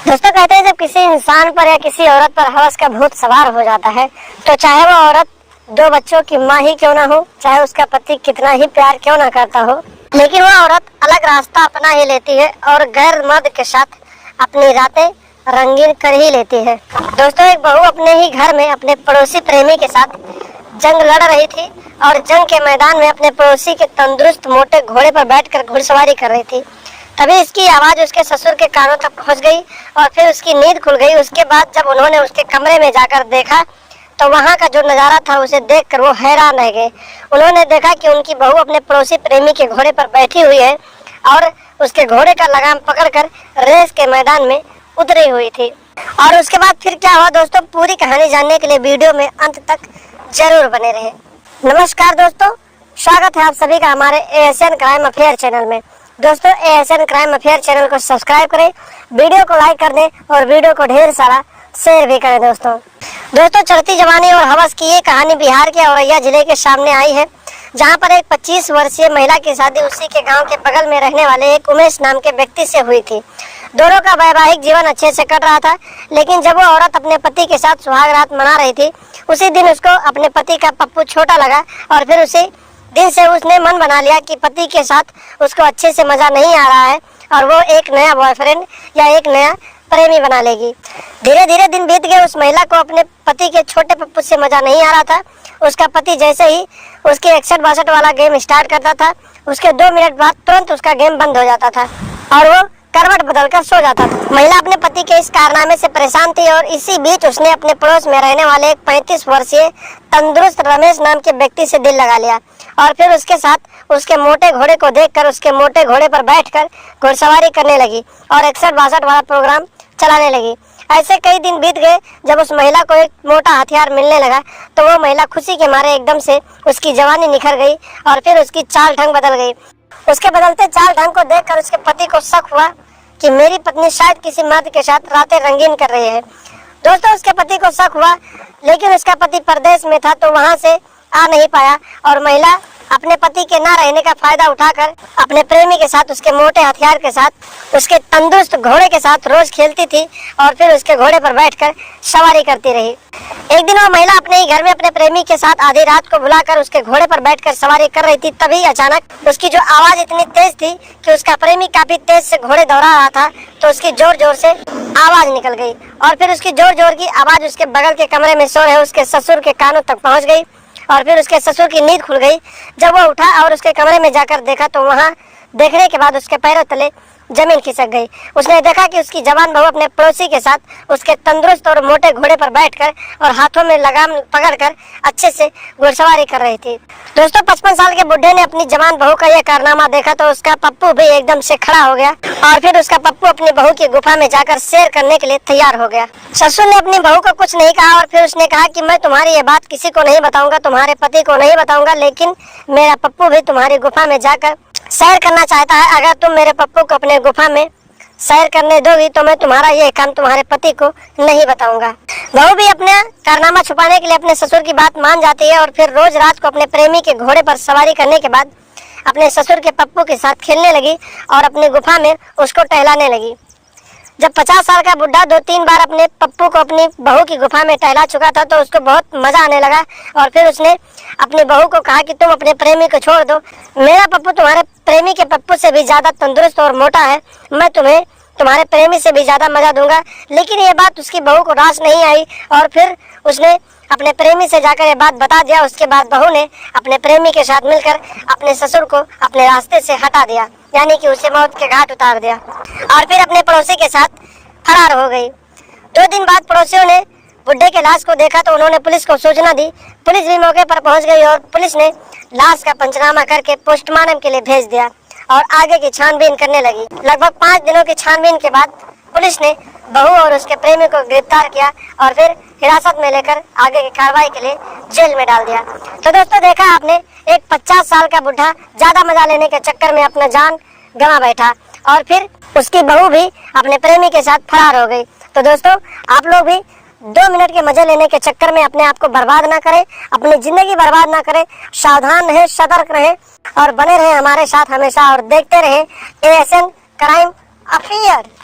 दोस्तों कहते हैं जब किसी इंसान पर या किसी औरत पर हवस का भूत सवार हो जाता है तो चाहे वो औरत दो बच्चों की माँ ही क्यों ना हो, चाहे उसका पति कितना ही प्यार क्यों ना करता हो, लेकिन वो औरत अलग रास्ता अपना ही लेती है और गैर मर्द के साथ अपनी रातें रंगीन कर ही लेती है। दोस्तों एक बहू अपने ही घर में अपने पड़ोसी प्रेमी के साथ जंग लड़ रही थी और जंग के मैदान में अपने पड़ोसी के तंदुरुस्त मोटे घोड़े पर बैठकर घुड़सवारी कर रही थी। तभी इसकी आवाज उसके ससुर के कानों तक पहुंच गई और फिर उसकी नींद खुल गई। उसके बाद जब उन्होंने उसके कमरे में जाकर देखा तो वहां का जो नजारा था उसे देखकर वो हैरान रह गए। उन्होंने देखा कि उनकी बहू अपने पड़ोसी प्रेमी के घोड़े पर बैठी हुई है और उसके घोड़े का लगाम पकड़कर रेस के मैदान में उतरी हुई थी। और उसके बाद फिर क्या हुआ दोस्तों, पूरी कहानी जानने के लिए वीडियो में अंत तक जरूर बने रहे। नमस्कार दोस्तों, स्वागत है आप सभी का हमारे एशियन क्राइम अफेयर चैनल में। दोस्तों एशियन क्राइम अफेयर चैनल को सब्सक्राइब करें, वीडियो को लाइक कर दें और वीडियो को ढेर सारा शेयर भी करें। दोस्तों चढ़ती जवानी और हवस की ये कहानी बिहार के औरैया जिले के सामने आई है, जहां पर एक 25 वर्षीय महिला की शादी उसी के गांव के बगल में रहने वाले एक उमेश नाम के व्यक्ति से हुई थी। दोनों का वैवाहिक जीवन अच्छे से कट रहा था, लेकिन जब वो औरत अपने पति के साथ सुहाग रात मना रही थी उसी दिन उसको अपने पति का पप्पू छोटा लगा और फिर उसी दिन से उसने मन बना लिया कि पति के साथ उसको अच्छे से मजा नहीं आ रहा है और वो एक नया बॉयफ्रेंड या एक नया प्रेमी बना लेगी। धीरे धीरे दिन बीत गए। उस महिला को अपने पति के छोटे पप्पू से मजा नहीं आ रहा था। उसका पति जैसे ही उसके 61-62 वाला गेम स्टार्ट करता था उसके 2 मिनट बाद तुरंत उसका गेम बंद हो जाता था और वो करवट बदलकर सो जाता था। महिला अपने पति के इस कारनामे से परेशान थी और इसी बीच उसने अपने पड़ोस में रहने वाले एक 35 वर्षीय तंदुरुस्त रमेश नाम के व्यक्ति से दिल लगा लिया और फिर उसके साथ उसके मोटे घोड़े को देखकर उसके मोटे घोड़े पर बैठकर घुड़सवारी करने लगी और 61-62 वाला प्रोग्राम चलाने लगी। ऐसे कई दिन बीत गए। जब उस महिला को एक मोटा हथियार मिलने लगा तो वो महिला खुशी के मारे एकदम से उसकी जवानी निखर गई और फिर उसकी चाल ढंग बदल गई। उसके बदलते चाल ढंग को देखकर उसके पति को शक हुआ कि मेरी पत्नी शायद किसी मर्द के साथ रातें रंगीन कर रही है। दोस्तों उसके पति को शक हुआ, लेकिन उसका पति परदेश में था तो वहां से आ नहीं पाया और महिला अपने पति के ना रहने का फायदा उठाकर अपने प्रेमी के साथ उसके मोटे हथियार के साथ उसके तंदुरुस्त घोड़े के साथ रोज खेलती थी और फिर उसके घोड़े पर बैठकर सवारी करती रही। एक दिन वो महिला अपने ही घर में अपने प्रेमी के साथ आधी रात को बुलाकर उसके घोड़े पर बैठकर सवारी कर रही थी। तभी अचानक उसकी जो आवाज इतनी तेज थी कि उसका प्रेमी काफी तेज से घोड़े दौड़ा रहा था तो उसकी जोर जोर से आवाज निकल गई और फिर उसकी जोर जोर की आवाज उसके बगल के कमरे में सो रहे उसके ससुर के कानों तक पहुंच गई और फिर उसके ससुर की नींद खुल गई। जब वो उठा और उसके कमरे में जाकर देखा तो वहां देखने के बाद उसके पैरों तले जमीन खिसक गई। उसने देखा कि उसकी जवान बहू अपने पड़ोसी के साथ उसके तंदुरुस्त और मोटे घोड़े पर बैठकर और हाथों में लगाम पकड़कर अच्छे से घुड़सवारी कर रही थी। दोस्तों 55 साल के बुढ़े ने अपनी जवान बहू का यह कारनामा देखा तो उसका पप्पू भी एकदम से खड़ा हो गया और फिर उसका पप्पू अपनी बहू की गुफा में जाकर शेर करने के लिए तैयार हो गया। ससुर ने अपनी बहू को कुछ नहीं कहा और फिर उसने कहा कि मैं तुम्हारी ये बात किसी को नहीं बताऊंगा, तुम्हारे पति को नहीं बताऊंगा, लेकिन मेरा पप्पू भी तुम्हारी गुफा में जाकर सैर करना चाहता है। अगर तुम मेरे पप्पू को अपने गुफा में सैर करने दोगी तो मैं तुम्हारा ये काम तुम्हारे पति को नहीं बताऊंगा। बहू भी अपना कारनामा छुपाने के लिए अपने ससुर की बात मान जाती है और फिर रोज रात को अपने प्रेमी के घोड़े पर सवारी करने के बाद अपने ससुर के पप्पू के साथ खेलने लगी और अपनी गुफा में उसको टहलाने लगी। जब 50 साल का बुढ़ा 2-3 बार अपने पप्पू को अपनी बहू की गुफा में टहला चुका था तो उसको बहुत मजा आने लगा और फिर उसने अपनी बहू को कहा कि तुम अपने प्रेमी को छोड़ दो, मेरा पप्पू तुम्हारे प्रेमी के पप्पू से भी ज्यादा तंदुरुस्त और मोटा है, मैं तुम्हें तुम्हारे प्रेमी से भी ज्यादा मजा दूंगा। लेकिन ये बात उसकी बहू को रास नहीं आई और फिर उसने अपने प्रेमी से जाकर ये बात बता दिया। उसके बाद बहू ने अपने प्रेमी के साथ मिलकर अपने ससुर को अपने रास्ते से हटा दिया, यानी कि उसे मौत के घाट उतार दिया और फिर अपने पड़ोसी के साथ फरार हो गई। 2 दिन बाद पड़ोसियों ने बुढ़े के लाश को देखा तो उन्होंने पुलिस को सूचना दी। पुलिस भी मौके पर पहुंच गई और पुलिस ने लाश का पंचनामा करके पोस्टमार्टम के लिए भेज दिया और आगे की छानबीन करने लगी। लगभग 5 दिनों की छानबीन के बाद पुलिस ने बहू और उसके प्रेमी को गिरफ्तार किया और फिर हिरासत में लेकर आगे की कार्रवाई के लिए जेल में डाल दिया। तो दोस्तों देखा आपने, एक 50 साल का बुढ़ा ज्यादा मजा लेने के चक्कर में अपना जान गंवा बैठा और फिर उसकी बहू भी अपने प्रेमी के साथ फरार हो गई। तो दोस्तों आप लोग भी 2 मिनट के मजे लेने के चक्कर में अपने आप को बर्बाद ना करें, अपनी जिंदगी बर्बाद ना करें, सावधान रहें, सतर्क रहें और बने रहें हमारे साथ हमेशा और देखते रहें एशियन क्राइम अफेयर।